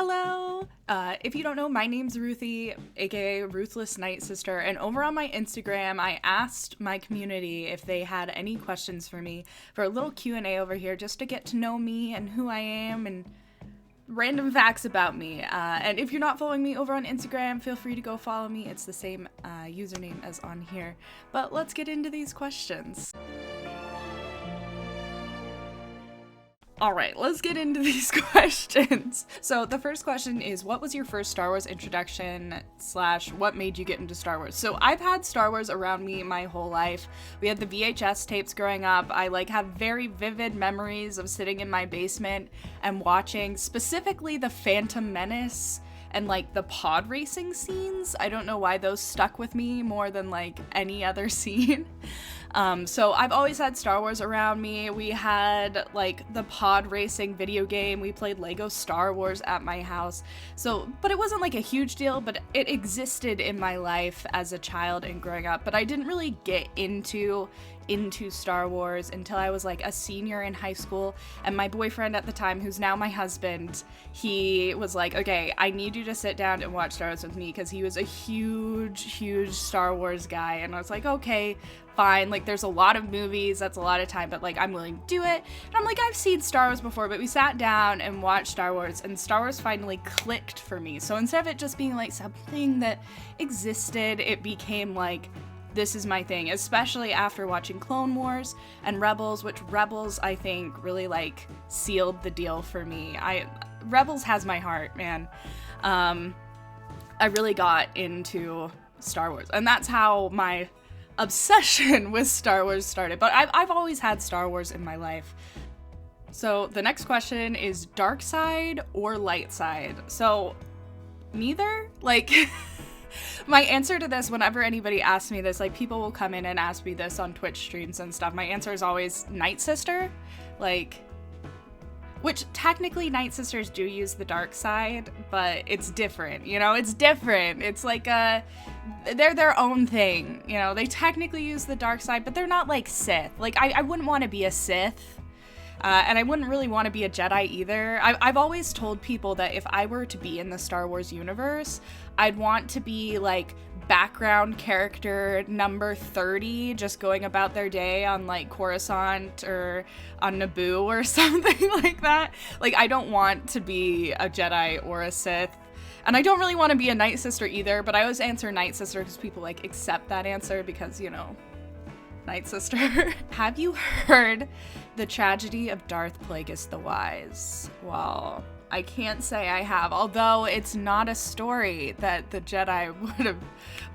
Hello! If you don't know, my name's Ruthie, aka Ruthless Nightsister, and over on my Instagram, I asked my community if they had any questions for me for a little Q&A over here, just to get to know me and who I am and random facts about me. And if you're not following me over on Instagram, feel free to go follow me. It's the same username as on here. But let's get into these questions. Alright, let's get into these questions. So the first question is, what was your first Star Wars introduction / what made you get into Star Wars? So I've had Star Wars around me my whole life. We had the VHS tapes growing up. I have very vivid memories of sitting in my basement and watching specifically the Phantom Menace and the pod racing scenes. I don't know why those stuck with me more than any other scene. So I've always had Star Wars around me. We had the pod racing video game. We played Lego Star Wars at my house. So, but it wasn't a huge deal, but it existed in my life as a child and growing up. But I didn't really get into Star Wars until I was a senior in high school, and my boyfriend at the time, who's now my husband, he was like, okay, I need you to sit down and watch Star Wars with me, because he was a huge Star Wars guy. And I was like, okay, fine, there's a lot of movies, that's a lot of time, but I'm willing to do it. And I'm I've seen Star Wars before, but we sat down and watched Star Wars, and Star Wars finally clicked for me. So instead of it just being something that existed, it became this is my thing, especially after watching Clone Wars and Rebels, which Rebels, I think, really sealed the deal for me. Rebels has my heart, man. I really got into Star Wars, and that's how my obsession with Star Wars started. But I've always had Star Wars in my life. So the next question is dark side or light side? So neither? My answer to this, whenever anybody asks me this, people will come in and ask me this on Twitch streams and stuff, my answer is always Nightsister. Which technically Nightsisters do use the dark side, but it's different, it's different. It's they're their own thing, they technically use the dark side, but they're not Sith. I wouldn't want to be a Sith. And I wouldn't really want to be a Jedi either. I've always told people that if I were to be in the Star Wars universe, I'd want to be background character number 30, just going about their day on Coruscant or on Naboo or something like that. I don't want to be a Jedi or a Sith. And I don't really want to be a Nightsister either, but I always answer Nightsister because people accept that answer because, Nightsister. Have you heard the tragedy of Darth Plagueis the Wise? Well, I can't say I have, although it's not a story that the Jedi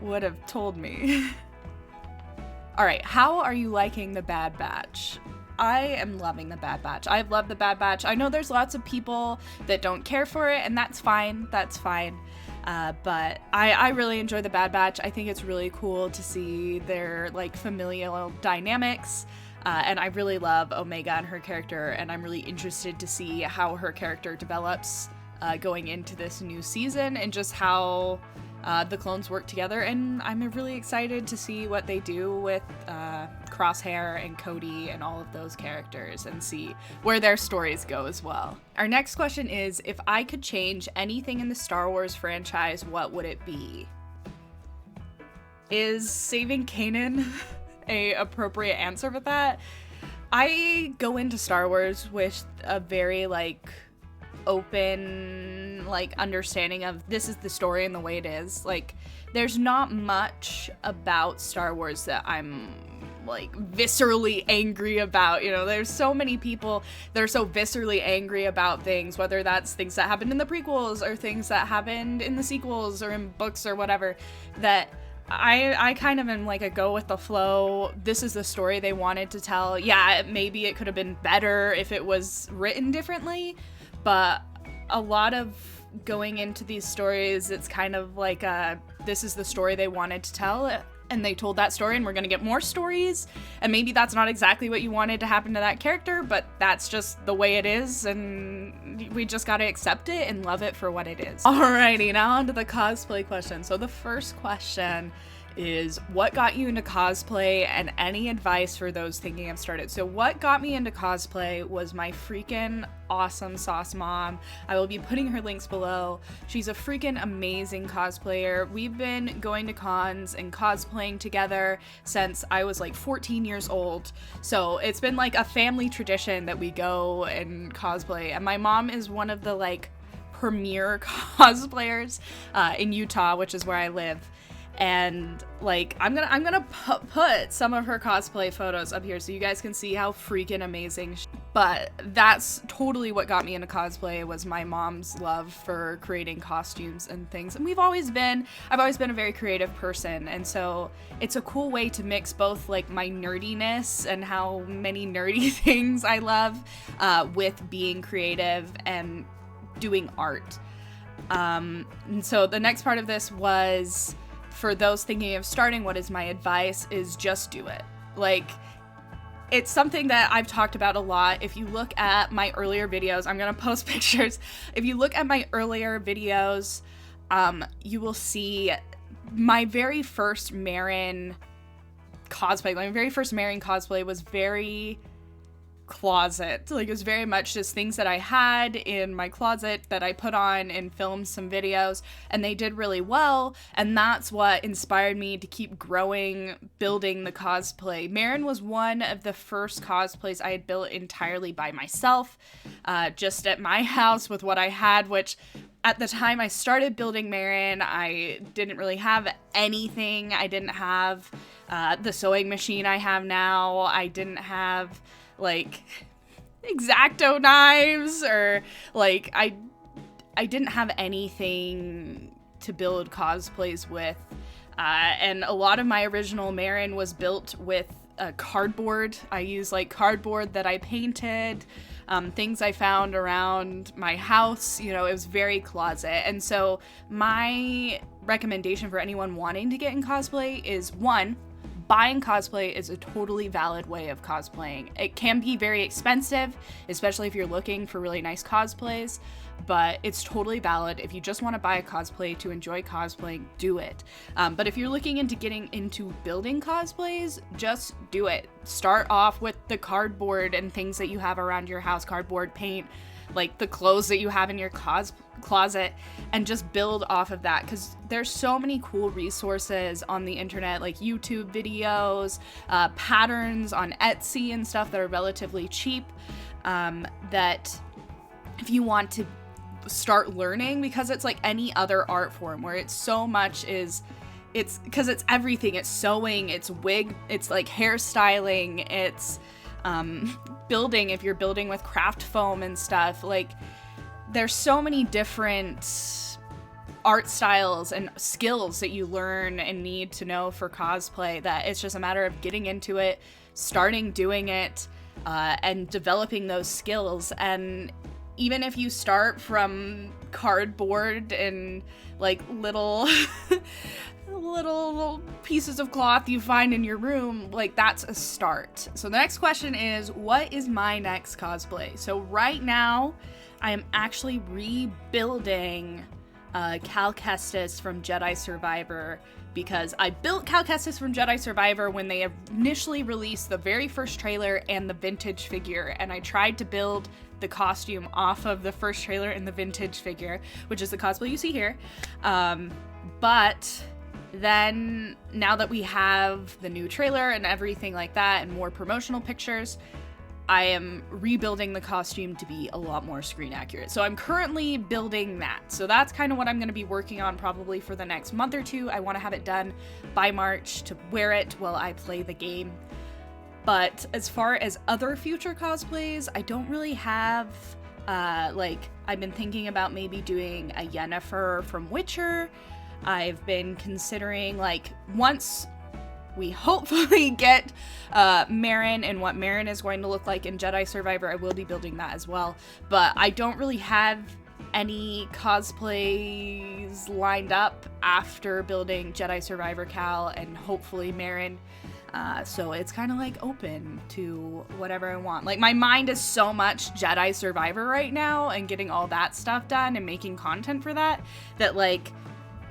would have told me. All right, how are you liking the Bad Batch? I am loving the Bad Batch. I've loved the Bad Batch. I know there's lots of people that don't care for it, and that's fine. That's fine. But I really enjoy the Bad Batch. I think it's really cool to see their familial dynamics. And I really love Omega and her character, and I'm really interested to see how her character develops going into this new season, and just how the clones work together. And I'm really excited to see what they do with Crosshair and Cody and all of those characters, and see where their stories go as well. Our next question is, if I could change anything in the Star Wars franchise, what would it be? Is saving Kanan a appropriate answer for that? I go into Star Wars with a very open understanding of this is the story and the way it is. There's not much about Star Wars that I'm viscerally angry about. There's so many people that are so viscerally angry about things, whether that's things that happened in the prequels or things that happened in the sequels or in books or whatever, that I kind of am a go with the flow. This is the story they wanted to tell. Yeah, maybe it could have been better if it was written differently, but a lot of going into these stories, it's kind of this is the story they wanted to tell, and they told that story, and we're gonna get more stories, and maybe that's not exactly what you wanted to happen to that character, but that's just the way it is, and we just gotta accept it and love it for what it is. Alrighty, now on to the cosplay question. So the first question is what got you into cosplay and any advice for those thinking of starting. So what got me into cosplay was my freaking awesome sauce mom. I will be putting her links below. She's a freaking amazing cosplayer. We've been going to cons and cosplaying together since I was like 14 years old. So it's been like a family tradition that we go and cosplay. And my mom is one of the like premier cosplayers in Utah, which is where I live. And like I'm gonna put some of her cosplay photos up here so you guys can see how freaking amazing but that's totally what got me into cosplay, was my mom's love for creating costumes and things. And I've always been a very creative person, and so it's a cool way to mix both like my nerdiness and how many nerdy things I love with being creative and doing art. And so the next part of this was, for those thinking of starting, what is my advice, is just do it. Like, it's something that I've talked about a lot. If you look at my earlier videos, I'm gonna post pictures. If you look at my earlier videos, you will see my very first Merrin cosplay. My very first Merrin cosplay was very closet. Like, it was very much just things that I had in my closet that I put on and filmed some videos, and they did really well, and that's what inspired me to keep growing, building the cosplay. Merrin was one of the first cosplays I had built entirely by myself, just at my house with what I had, which at the time I started building Merrin, I didn't really have anything. I didn't have the sewing machine I have now. I didn't have like X-Acto knives, or like I didn't have anything to build cosplays with, and a lot of my original Merrin was built with cardboard. I used like cardboard that I painted, things I found around my house. You know, it was very closet. And so my recommendation for anyone wanting to get in cosplay is, one, buying cosplay is a totally valid way of cosplaying. It can be very expensive, especially if you're looking for really nice cosplays, but it's totally valid. If you just want to buy a cosplay to enjoy cosplaying, do it. But if you're looking into getting into building cosplays, just do it. Start off with the cardboard and things that you have around your house, cardboard, paint, like the clothes that you have in your closet, and just build off of that, because there's so many cool resources on the internet, like YouTube videos, patterns on Etsy and stuff that are relatively cheap, that if you want to start learning, because it's like any other art form where it's so much it's because it's everything. It's sewing, it's wig, it's like hairstyling, it's building, if you're building with craft foam and stuff. Like, there's so many different art styles and skills that you learn and need to know for cosplay, that it's just a matter of getting into it, starting doing it, and developing those skills. And even if you start from cardboard and like little little pieces of cloth you find in your room, like, that's a start. So the next question is, what is my next cosplay? So right now I am actually rebuilding Cal Kestis from Jedi Survivor, because I built Cal Kestis from Jedi Survivor when they initially released the very first trailer and the vintage figure, and I tried to build the costume off of the first trailer and the vintage figure, which is the cosplay you see here. But then, now that we have the new trailer and everything like that, and more promotional pictures, I am rebuilding the costume to be a lot more screen accurate. So I'm currently building that. So that's kind of what I'm going to be working on probably for the next month or two. I want to have it done by March to wear it while I play the game. But as far as other future cosplays, I don't really have, like, I've been thinking about maybe doing a Yennefer from Witcher. I've been considering, like, once we hopefully get Merrin and what Merrin is going to look like in Jedi Survivor, I will be building that as well. But I don't really have any cosplays lined up after building Jedi Survivor Cal and hopefully Merrin. So it's kind of like open to whatever I want. Like, my mind is so much Jedi Survivor right now and getting all that stuff done and making content for that, that like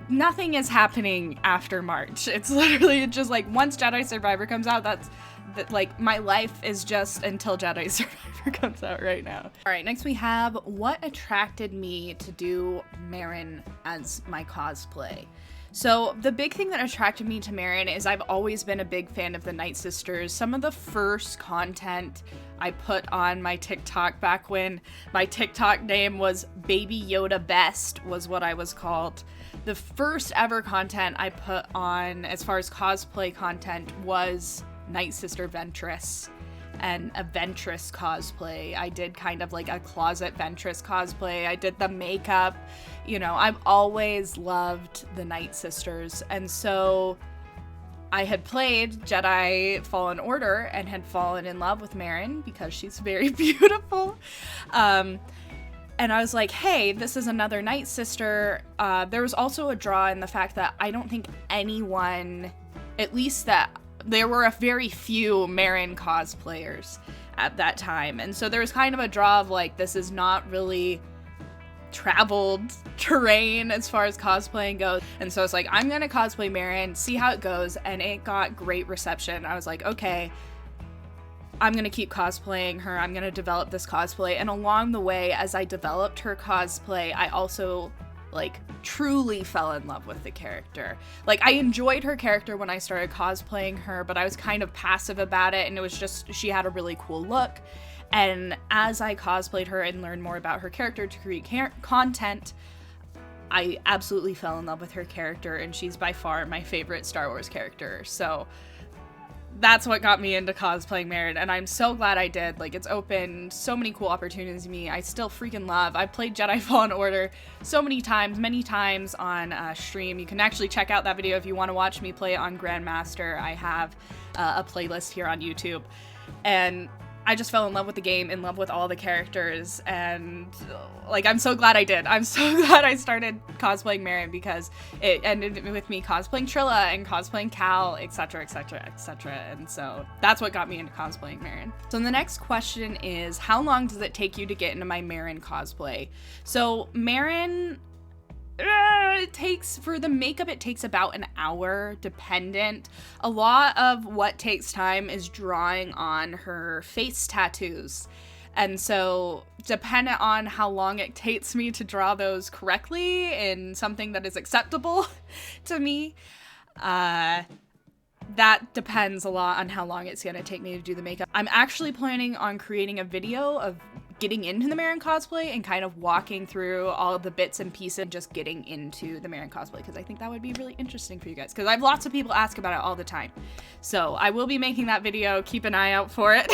nothing is happening after March. It's literally just like once Jedi Survivor comes out, that like my life is just until Jedi Survivor comes out right now. All right, next we have what attracted me to do Merrin as my cosplay. So the big thing that attracted me to Merrin is I've always been a big fan of the Nightsisters. Some of the first content I put on my TikTok back when my TikTok name was Baby Yoda Best was what I was called. The first ever content I put on as far as cosplay content was Nightsister Ventress and a Ventress cosplay. I did kind of like a closet Ventress cosplay. I did the makeup. You know, I've always loved the Nightsisters, and so I had played Jedi Fallen Order and had fallen in love with Merrin because she's very beautiful. And I was like, hey, this is another Nightsister. There was also a draw in the fact that I don't think anyone, at least that there were a very few Merrin cosplayers at that time. And so there was kind of a draw of like, this is not really traveled terrain as far as cosplaying goes. And so it's like, I'm gonna cosplay Merrin, see how it goes. And it got great reception. I was like, okay, I'm gonna keep cosplaying her. I'm gonna develop this cosplay. And along the way, as I developed her cosplay, I also like truly fell in love with the character. Like, I enjoyed her character when I started cosplaying her, but I was kind of passive about it, and it was just, she had a really cool look. And as I cosplayed her and learned more about her character to create content, I absolutely fell in love with her character, and she's by far my favorite Star Wars character. So that's what got me into cosplaying Merrin, and I'm so glad I did. Like, it's opened so many cool opportunities to me. I still freaking love. I've played Jedi Fallen Order so many times on stream. You can actually check out that video if you want to watch me play it on Grandmaster. I have a playlist here on YouTube, and I just fell in love with the game, in love with all the characters, and like, I'm so glad I did. I'm so glad I started cosplaying Merrin because it ended with me cosplaying Trilla and cosplaying Cal, etc, etc, etc, and so that's what got me into cosplaying Merrin. So the next question is, how long does it take you to get into my Merrin cosplay? So Merrin, it takes, for the makeup, it takes about an hour, dependent. A lot of what takes time is drawing on her face tattoos. And so, dependent on how long it takes me to draw those correctly in something that is acceptable to me, that depends a lot on how long it's gonna take me to do the makeup. I'm actually planning on creating a video of getting into the Merrin cosplay and kind of walking through all of the bits and pieces and just getting into the Merrin cosplay, because I think that would be really interesting for you guys, because I have lots of people ask about it all the time. So I will be making that video. Keep an eye out for it.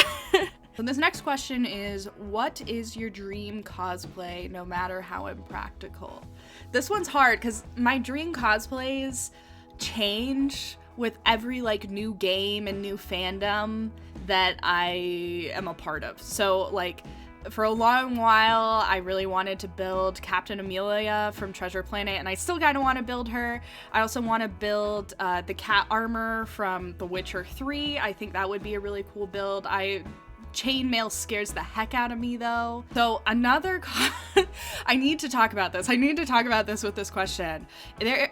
So this next question is, what is your dream cosplay, no matter how impractical? This one's hard because my dream cosplays change with every like new game and new fandom that I am a part of. So like, for a long while, I really wanted to build Captain Amelia from Treasure Planet, and I still kind of want to build her. I also want to build the cat armor from The Witcher 3. I think that would be a really cool build. Chainmail scares the heck out of me though. So another I need to talk about this. I need to talk about this with this question. There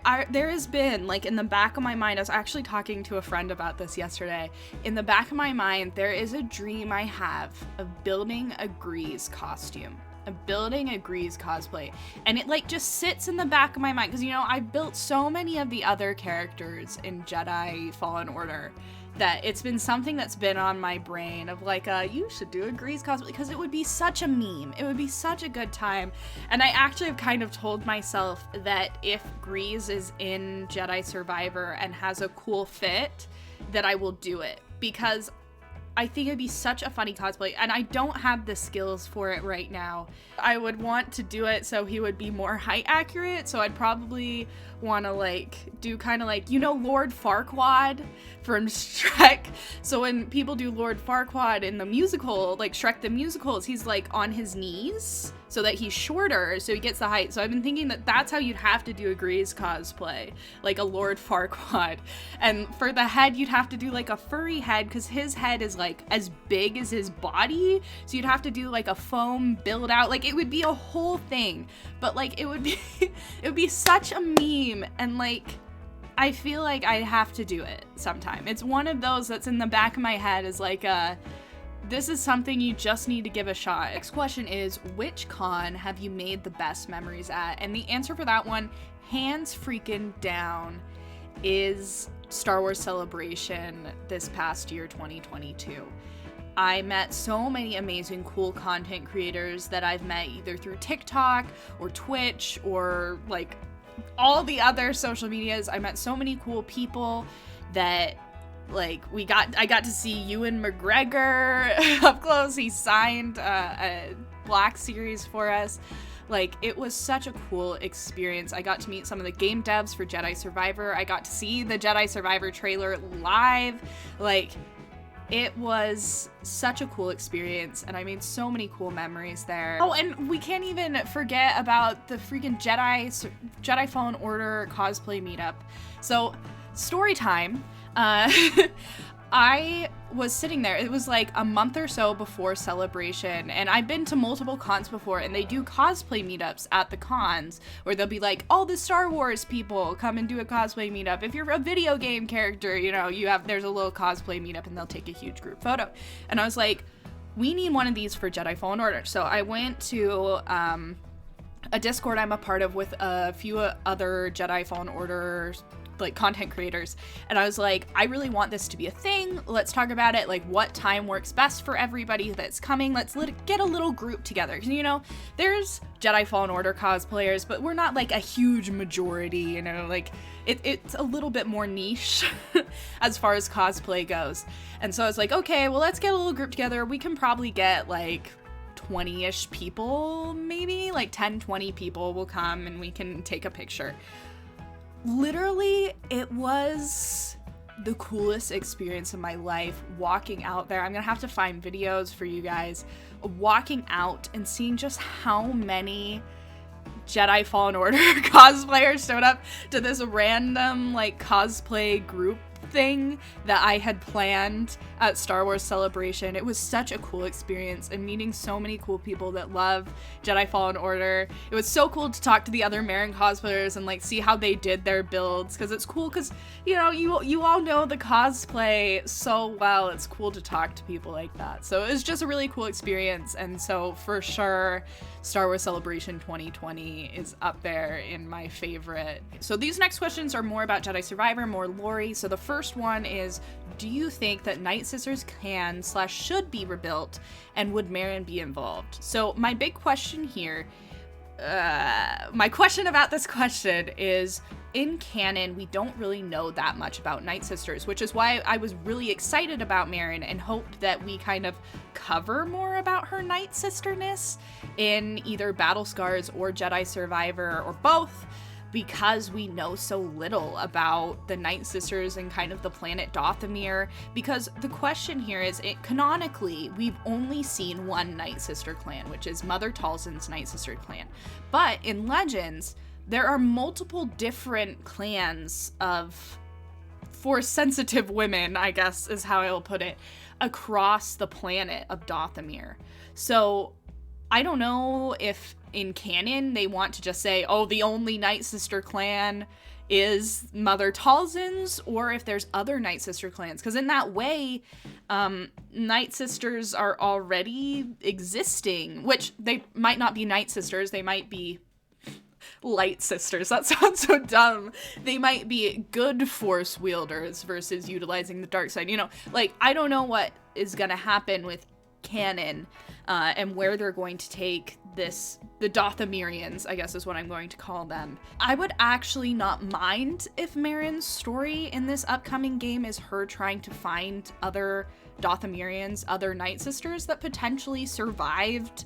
has been, like, in the back of my mind, I was actually talking to a friend about this yesterday. In the back of my mind, there is a dream I have of building a Grease costume. Of building a Grease cosplay. And it like just sits in the back of my mind. Because, you know, I've built so many of the other characters in Jedi Fallen Order that it's been something that's been on my brain of like, you should do a Grease cosplay, because it would be such a meme. It would be such a good time. And I actually have kind of told myself that if Grease is in Jedi Survivor and has a cool fit, that I will do it, because I think it'd be such a funny cosplay, and I don't have the skills for it right now. I would want to do it so he would be more height accurate, so I'd probably want to like do kind of like, you know, Lord Farquaad from Shrek. So when people do Lord Farquaad in the musical, like Shrek the Musicals, he's like on his knees. so that he's shorter, so he gets the height. So I've been thinking that that's how you'd have to do a Grease cosplay, like a Lord Farquaad. And for the head, you'd have to do like a furry head, because his head is like as big as his body. So you'd have to do like a foam build out. Like it would be a whole thing, but like it would be such a meme, and like I feel like I'd have to do it sometime. It's one of those that's in the back of my head, is like this is something you just need to give a shot. Next question is, which con have you made the best memories at? And the answer for that one, hands freaking down, is Star Wars Celebration this past year, 2022. I met so many amazing, cool content creators that I've met either through TikTok or Twitch or like all the other social medias. I met so many cool people that like I got to see Ewan McGregor up close. He signed a Black Series for us. Like, it was such a cool experience. I got to meet some of the game devs for Jedi Survivor. I got to see the Jedi Survivor trailer live. Like, it was such a cool experience, and I made so many cool memories there. Oh, and we can't even forget about the freaking Jedi Fallen Order cosplay meetup. So, story time. I was sitting there, it was like a month or so before Celebration, and I've been to multiple cons before, and they do cosplay meetups at the cons, where they'll be like, all the Star Wars people come and do a cosplay meetup. If you're a video game character, you know, there's a little cosplay meetup, and they'll take a huge group photo. And I was like, we need one of these for Jedi Fallen Order. So I went to a Discord I'm a part of with a few other Jedi Fallen Order like content creators, and I was like, I really want this to be a thing. Let's talk about it. Like, what time works best for everybody that's coming? Let's get a little group together. You know, there's Jedi Fallen Order cosplayers, but we're not like a huge majority, you know, like it's a little bit more niche as far as cosplay goes. And so I was like, okay, well, let's get a little group together. We can probably get like 20-ish people, maybe like 10-20 people will come, and we can take a picture. Literally, it was the coolest experience of my life walking out there. I'm gonna have to find videos for you guys, walking out and seeing just how many Jedi Fallen Order cosplayers showed up to this random like cosplay group thing that I had planned at Star Wars Celebration. It was such a cool experience, and meeting so many cool people that love Jedi Fallen Order. It was so cool to talk to the other Merrin cosplayers and like see how they did their builds, because it's cool, because you know, you all know the cosplay so well. It's cool to talk to people like that. So it was just a really cool experience, and so for sure Star Wars Celebration 2020 is up there in my favorite. So these next questions are more about Jedi Survivor, more lore. So the first one is, do you think that Nightsisters can/should be rebuilt, and would Merrin be involved? So my big question here, my question about this question is, in canon, we don't really know that much about Nightsisters, which is why I was really excited about Merrin and hoped that we kind of cover more about her Nightsisterness in either Battle Scars or Jedi Survivor, or both, because we know so little about the Nightsisters and kind of the planet Dathomir. Because the question here is, canonically, we've only seen one Nightsister clan, which is Mother Talzin's Nightsister clan. But in Legends, there are multiple different clans of Force-sensitive women, I guess is how I'll put it, across the planet of Dathomir. So I don't know if in canon they want to just say, oh, the only Nightsister clan is Mother Talzin's, or if there's other Nightsister clans, because in that way, Nightsisters are already existing, which they might not be Nightsisters, they might be Light Sisters. That sounds so dumb. They might be good Force wielders versus utilizing the dark side. You know, like, I don't know what is gonna happen with canon and where they're going to take this, the Dathomirians, I guess is what I'm going to call them. I would actually not mind if Merrin's story in this upcoming game is her trying to find other Dathomirians, other Nightsisters that potentially survived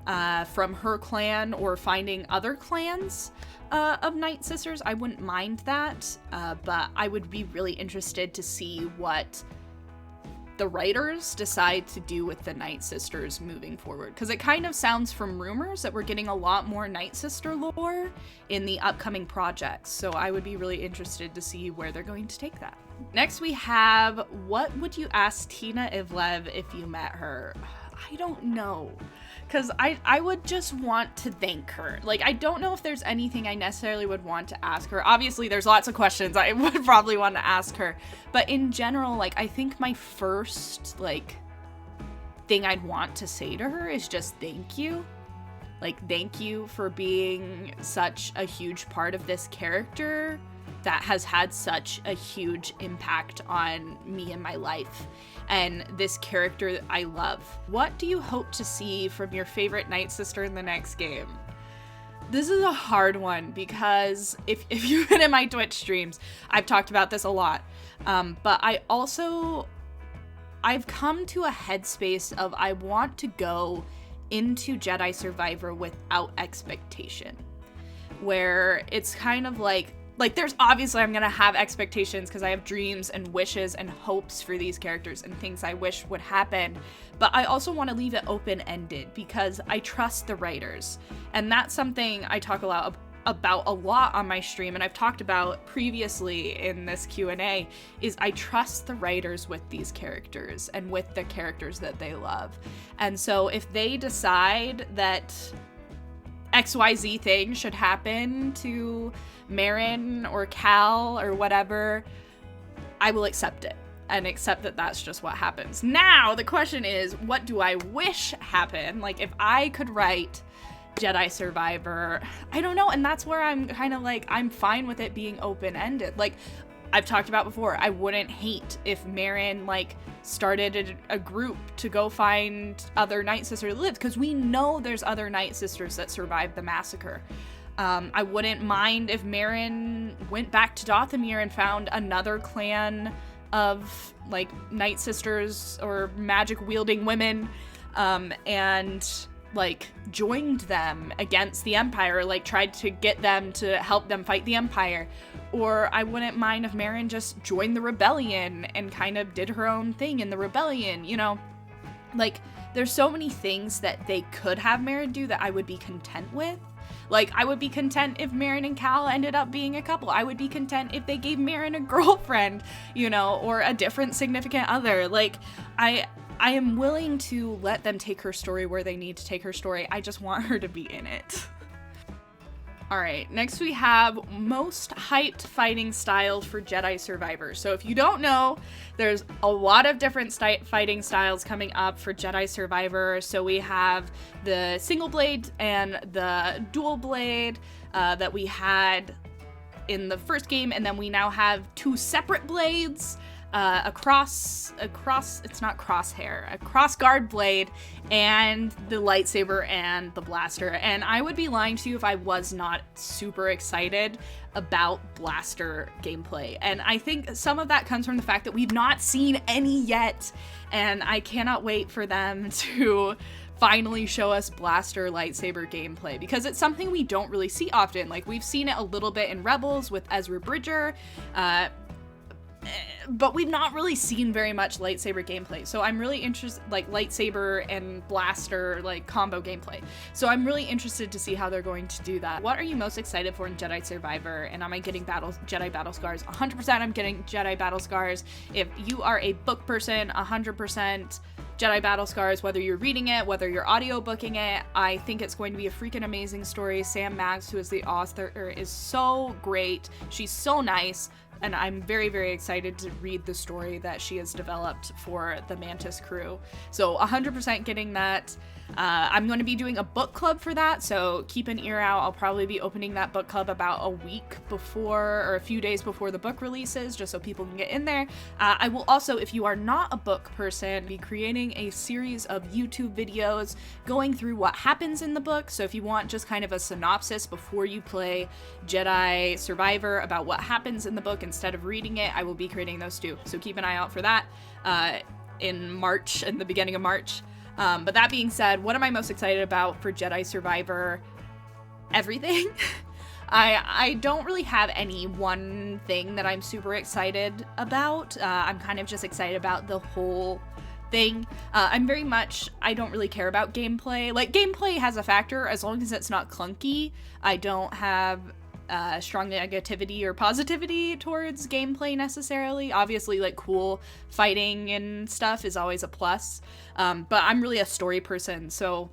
from her clan, or finding other clans of Nightsisters. I wouldn't mind that, but I would be really interested to see what the writers decide to do with the Nightsisters moving forward. Because it kind of sounds from rumors that we're getting a lot more Nightsister lore in the upcoming projects. So I would be really interested to see where they're going to take that. Next we have, what would you ask Tina Ivlev if you met her? I don't know. Because I would just want to thank her. Like, I don't know if there's anything I necessarily would want to ask her. Obviously, there's lots of questions I would probably want to ask her. But in general, like, I think my first, like, thing I'd want to say to her is just thank you. Like, thank you for being such a huge part of this character that has had such a huge impact on me and my life, and this character that I love. What do you hope to see from your favorite Nightsister in the next game? This is a hard one, because if you've been in my Twitch streams, I've talked about this a lot, but I've come to a headspace of I want to go into Jedi Survivor without expectation, where it's kind of like there's obviously I'm gonna have expectations because I have dreams and wishes and hopes for these characters and things I wish would happen, but I also want to leave it open-ended because I trust the writers, and that's something I talk about a lot on my stream, and I've talked about previously in this Q&A, is I trust the writers with these characters and with the characters that they love. And so if they decide that XYZ thing should happen to Merrin or Cal or whatever, I will accept it and accept that that's just what happens. Now, the question is, what do I wish happened? Like, if I could write Jedi Survivor, I don't know, and that's where I'm kind of like, I'm fine with it being open-ended. Like, I've talked about before, I wouldn't hate if Merrin, like, started a group to go find other Nightsisters that live, because we know there's other Nightsisters that survived the massacre. I wouldn't mind if Merrin went back to Dathomir and found another clan of, like, Nightsisters or magic-wielding women, and, like, joined them against the Empire, like, tried to get them to help them fight the Empire. Or I wouldn't mind if Merrin just joined the rebellion and kind of did her own thing in the rebellion, you know? Like, there's so many things that they could have Merrin do that I would be content with. Like, I would be content if Merrin and Cal ended up being a couple. I would be content if they gave Merrin a girlfriend, you know, or a different significant other. Like, I am willing to let them take her story where they need to take her story. I just want her to be in it. Alright, next we have most hyped fighting styles for Jedi Survivor. So if you don't know, there's a lot of different fighting styles coming up for Jedi Survivor. So we have the single blade and the dual blade that we had in the first game, and then we now have two separate blades. A cross guard blade, and the lightsaber and the blaster. And I would be lying to you if I was not super excited about blaster gameplay. And I think some of that comes from the fact that we've not seen any yet, and I cannot wait for them to finally show us blaster lightsaber gameplay, because it's something we don't really see often. Like, we've seen it a little bit in Rebels with Ezra Bridger, but we've not really seen very much lightsaber gameplay. So I'm really interested, like, lightsaber and blaster, like, combo gameplay. So I'm really interested to see how they're going to do that. What are you most excited for in Jedi Survivor? And am I getting Jedi Battle Scars? 100% I'm getting Jedi Battle Scars. If you are a book person, 100% Jedi Battle Scars, whether you're reading it, whether you're audiobooking it. I think it's going to be a freaking amazing story. Sam Maggs, who is the author, is so great. She's so nice. And I'm very, very excited to read the story that she has developed for the Mantis crew. So 100% getting that. I'm going to be doing a book club for that, so keep an ear out. I'll probably be opening that book club about a week before, or a few days before the book releases, just so people can get in there. I will also, if you are not a book person, be creating a series of YouTube videos going through what happens in the book. So if you want just kind of a synopsis before you play Jedi Survivor about what happens in the book instead of reading it, I will be creating those too. So keep an eye out for that in March, in the beginning of March. But that being said, what am I most excited about for Jedi Survivor? Everything. I don't really have any one thing that I'm super excited about. I'm kind of just excited about the whole thing. I don't really care about gameplay. Like, gameplay has a factor as long as it's not clunky. I don't have strong negativity or positivity towards gameplay necessarily. Obviously, like, cool fighting and stuff is always a plus. But I'm really a story person, so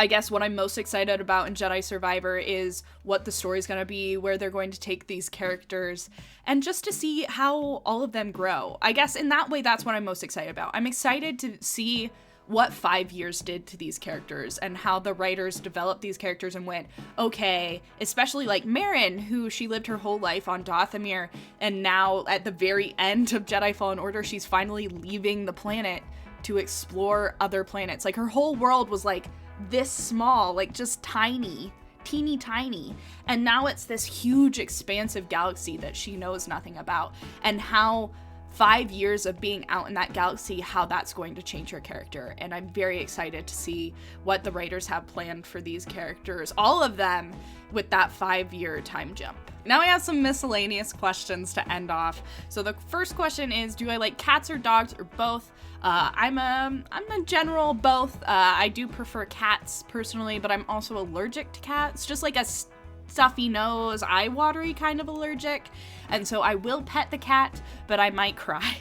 I guess what I'm most excited about in Jedi Survivor is what the story's going to be, where they're going to take these characters, and just to see how all of them grow. I guess in that way, that's what I'm most excited about. I'm excited to see what 5 years did to these characters and how the writers developed these characters and went, okay, especially like Merrin, who she lived her whole life on Dathomir, and now at the very end of Jedi Fallen Order, she's finally leaving the planet to explore other planets. Like, her whole world was like this small, like just tiny, teeny tiny, and now it's this huge expansive galaxy that she knows nothing about, and how 5 years of being out in that galaxy, how that's going to change her character. And I'm very excited to see what the writers have planned for these characters, all of them, with that 5-year time jump. Now I have some miscellaneous questions to end off. So the first question is, do I like cats or dogs or both? I'm a general both. I do prefer cats personally, but I'm also allergic to cats, just like a stuffy nose, eye-watery kind of allergic. And so I will pet the cat, but I might cry.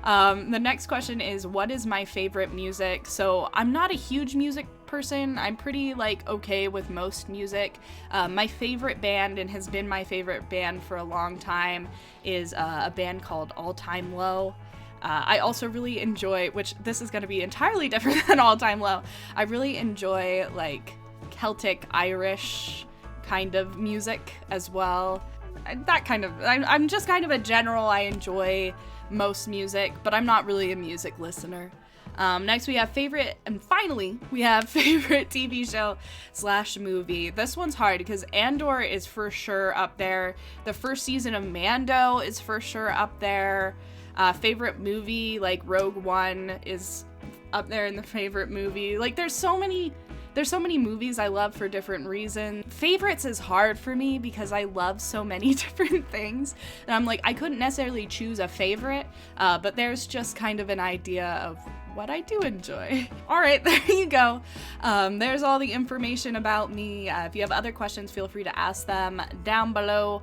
The next question is, what is my favorite music? So I'm not a huge music person. I'm pretty like okay with most music. My favorite band, and has been my favorite band for a long time, is a band called All Time Low. I also really enjoy, which this is going to be entirely different than All Time Low, I really enjoy like Celtic Irish kind of music as well. That kind of, I'm just kind of a general, I enjoy most music, but I'm not really a music listener. Next we have favorite, and finally we have favorite TV show / movie. This one's hard because Andor is for sure up there. The first season of Mando is for sure up there. Favorite movie, like Rogue One is up there in the favorite movie. Like, there's so many movies I love for different reasons. Favorites is hard for me because I love so many different things. And I'm like, I couldn't necessarily choose a favorite, but there's just kind of an idea of what I do enjoy. All right, there you go. There's all the information about me. If you have other questions, feel free to ask them down below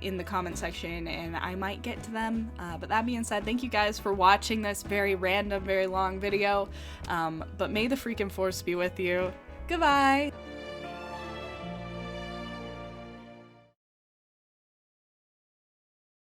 in the comment section, and I might get to them. But that being said, thank you guys for watching this very random, very long video. But may the freaking force be with you. Goodbye.